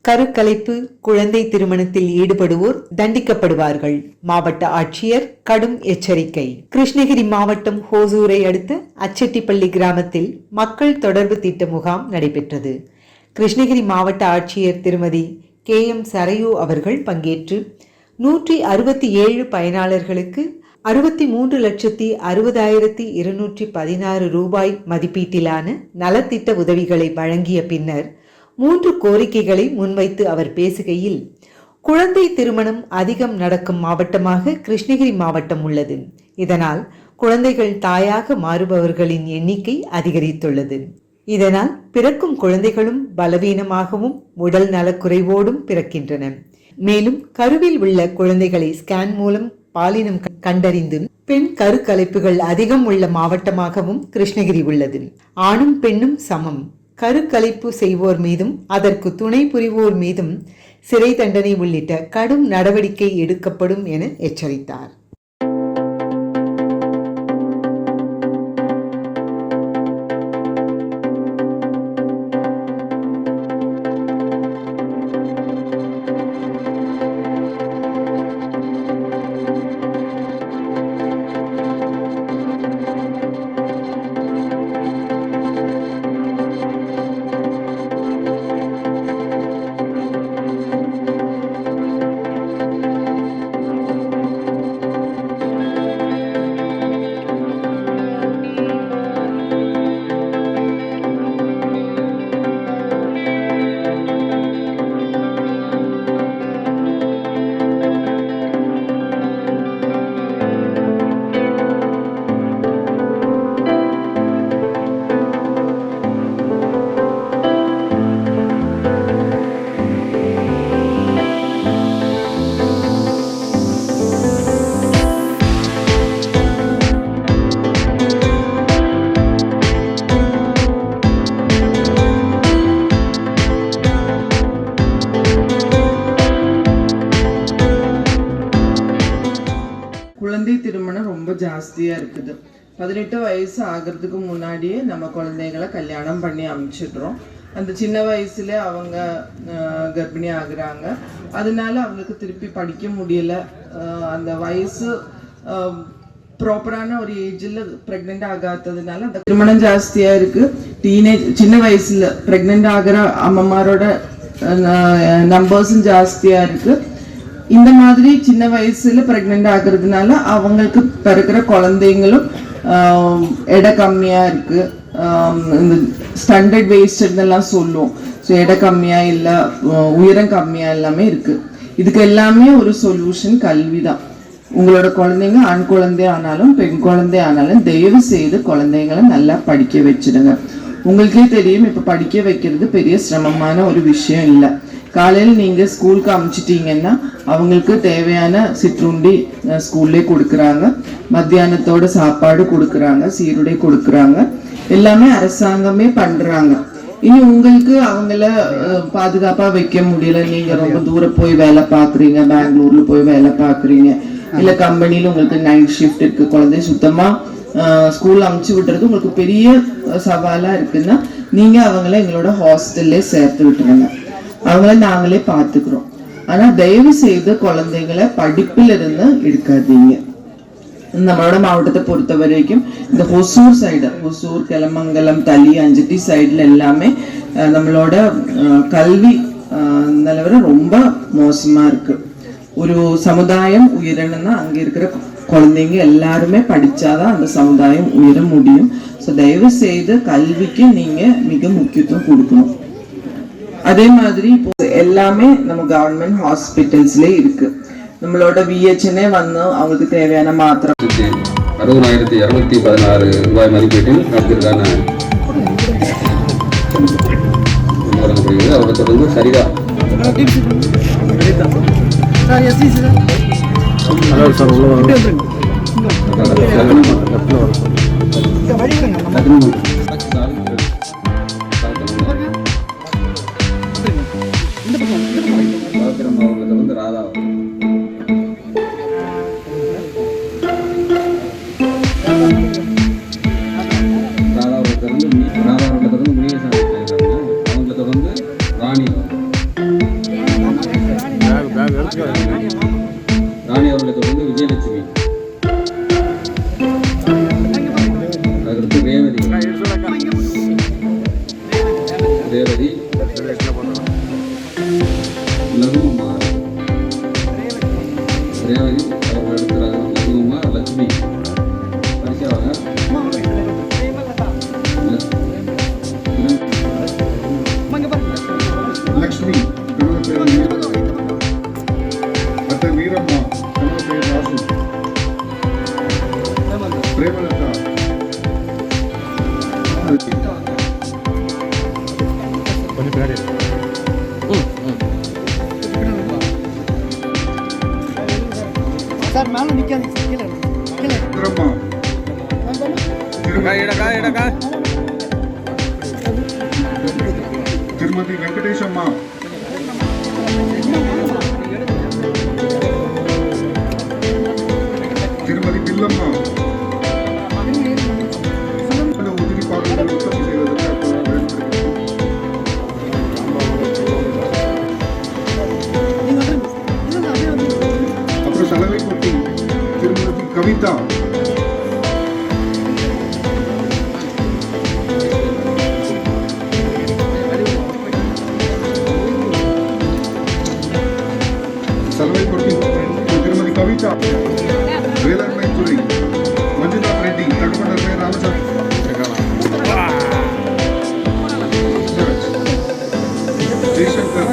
கருக்கலைப்பு, குழந்தை திருமணத்தில் ஈடுபடுவோர் தண்டிக்கப்படுவார்கள். மாவட்ட ஆட்சியர் கடும் எச்சரிக்கை. கிருஷ்ணகிரி மாவட்டம் ஹோசூரை அடுத்த அச்செட்டிப்பள்ளி கிராமத்தில் மக்கள் தொடர்பு திட்ட முகாம் நடைபெற்றது. கிருஷ்ணகிரி மாவட்ட ஆட்சியர் திருமதி KM சரையு அவர்கள் பங்கேற்று 167 பயனாளர்களுக்கு 63,60,216 ரூபாய் மதிப்பீட்டிலான நலத்திட்ட உதவிகளை வழங்கிய பின்னர் 3 கோரிக்கைகளை முன்வைத்து அவர் பேசுகையில், குழந்தை திருமணம் அதிகம் நடக்கும் மாவட்டமாக கிருஷ்ணகிரி மாவட்டம் உள்ளது. இதனால் குழந்தைகள் தாயாக மாறுபவர்களின் எண்ணிக்கை அதிகரித்துள்ளது. இதனால் பிறக்கும் குழந்தைகளும் பலவீனமாகவும் உடல் நலக்குறைவோடும் பிறக்கின்றன. மேலும் கருவில் உள்ள குழந்தைகளை ஸ்கேன் மூலம் பாலினம் கண்டறிந்து பெண் கருக்கலைப்புகள் அதிகம் உள்ள மாவட்டமாகவும் கிருஷ்ணகிரி உள்ளது. ஆணும் பெண்ணும் சமம். கருக்கலைப்பு செய்வோர் மீதும் அதற்கு துணை புரிவோர் மீதும் சிறை தண்டனை உள்ளிட்ட கடும் நடவடிக்கை எடுக்கப்படும் என எச்சரித்தார். குழந்தை திருமணம் ரொம்ப ஜாஸ்தியாக இருக்குது. 18 வயசு ஆகிறதுக்கு முன்னாடியே நம்ம குழந்தைங்களை கல்யாணம் பண்ணி அமைச்சிடுறோம். அந்த சின்ன வயசுல அவங்க கர்ப்பிணி ஆகுறாங்க. அதனால அவங்களுக்கு திருப்பி படிக்க முடியல. அந்த வயசு ப்ராப்பரான ஒரு ஏஜில் ப்ரெக்னென்ட் ஆகாததுனால அந்த திருமணம் ஜாஸ்தியாக இருக்குது. சின்ன வயசில் ப்ரெக்னென்ட் ஆகிற அம்மமாரோட நம்பர்ஸும் ஜாஸ்தியாக இருக்குது. இந்த மாதிரி சின்ன வயசுல பிரெக்னென்ட் ஆகுறதுனால அவங்களுக்கு பிறக்கிற குழந்தைங்களும் எடை கம்மியா இருக்கு. இந்த ஸ்டாண்டர்ட் வேஸ்ட்லாம் சொல்லுவோம். ஸோ எடை கம்மியா இல்லை, உயரம் கம்மியா எல்லாமே இருக்கு. இதுக்கு எல்லாமே ஒரு சொல்யூஷன் கல்வி தான். உங்களோட குழந்தைங்க ஆண் குழந்தை ஆனாலும் பெண் குழந்தை ஆனாலும் தயவு செய்து குழந்தைங்களை நல்லா படிக்க வச்சிடுங்க. உங்களுக்கே தெரியும், இப்போ படிக்க வைக்கிறது பெரிய சிரமமான ஒரு விஷயம் இல்லை. காலையில் நீங்கள் ஸ்கூலுக்கு அனுப்பிச்சிட்டிங்கன்னா அவங்களுக்கு தேவையான சிற்றுண்டி ஸ்கூல்லே கொடுக்குறாங்க, மத்தியானத்தோட சாப்பாடு கொடுக்குறாங்க, சீருடை கொடுக்குறாங்க, எல்லாமே அரசாங்கமே பண்ணுறாங்க. இனி உங்களுக்கு அவங்கள பாதுகாப்பாக வைக்க முடியல, நீங்கள் ரொம்ப தூரம் போய் வேலை பார்க்குறீங்க, பெங்களூரில் போய் வேலை பார்க்குறீங்க, இல்லை கம்பெனியில் உங்களுக்கு நைட் ஷிஃப்ட் இருக்குது, குழந்தை சுத்தமாக ஸ்கூலில் அனுப்பிச்சி விட்டுறது உங்களுக்கு பெரிய சவாலாக இருக்குன்னா நீங்கள் அவங்கள எங்களோட ஹாஸ்டல்லே சேர்த்து விட்டுருங்க. அவங்கள நாங்களே பார்த்துக்கிறோம். ஆனால் தயவு செய்து குழந்தைங்களை படிப்பில் இருந்து எடுக்காதீங்க. நம்மளோட மாவட்டத்தை பொறுத்த வரைக்கும் இந்த ஹொசூர் சைடு, ஹொசூர், கெலமங்கலம், தளி, அஞ்சட்டி சைடில் எல்லாமே நம்மளோட கல்வி நிலவரம் ரொம்ப மோசமாக இருக்கு. ஒரு சமுதாயம் உயரணும்னா அங்கே இருக்கிற குழந்தைங்க எல்லாருமே படித்தாதான் அந்த சமுதாயம் உயர முடியும். ஸோ தயவு செய்து கல்விக்கு நீங்கள் மிக முக்கியத்துவம் கொடுக்கணும். அதே மாதிரி இப்போ எல்லாமே நம்ம கவர்மெண்ட் ஹாஸ்பிட்டல்ஸ்ல இருக்கு. நம்மளோட VHNA வந்து அவங்களுக்கு தேவையான மாத்திரை 60,216 ரூபாய் மதிப்பீட்டில் நடத்திருக்கான அவரை தொடர்ந்து சரிதா ராதாவரத்திலிருந்து முனியசாமி அவங்களை தொடர்ந்து ராணி ராணி அவர்களை தொடர்ந்து விஜயலட்சுமி, அதற்கு ரேவதி, லகுமம்மா, ரேவதி அவர்கள் எடுக்கிறாங்க. லகுமம்மா, லட்சுமி பரிசாவாக லக்ஷ்மி அத்த வீரம்மா, ராசு, பிரேமலதா, சார் மேல நிக்காதீங்க கீழே கீழே திருமதி வெங்கடேஷம்மா, திருமதி பில்லம்மா, உதிரி பாடல்கள் உற்பத்தி செய்வதற்கு அப்புறம் சலவை கொட்டி திருமதி கவிதா, சலவை கொட்டி திருமதி கவிதா, வேளாண்மை துறை மஞ்சுநாத் ரெட்டி, தகவல் ராமசாமி, ஜெய்சங்கர்,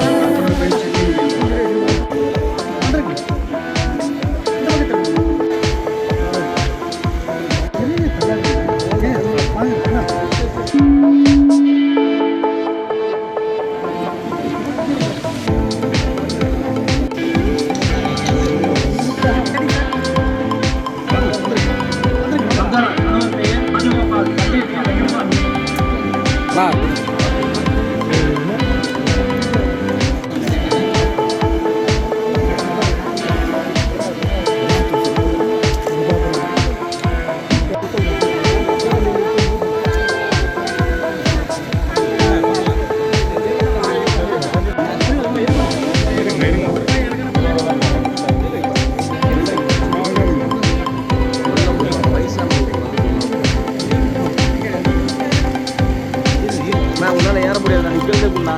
உன்னால ஏற முடியாது. நான் நிக்கிறதே புண்ணா,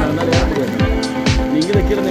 அதனால ஏற முடியாது. நீங்களே கீழே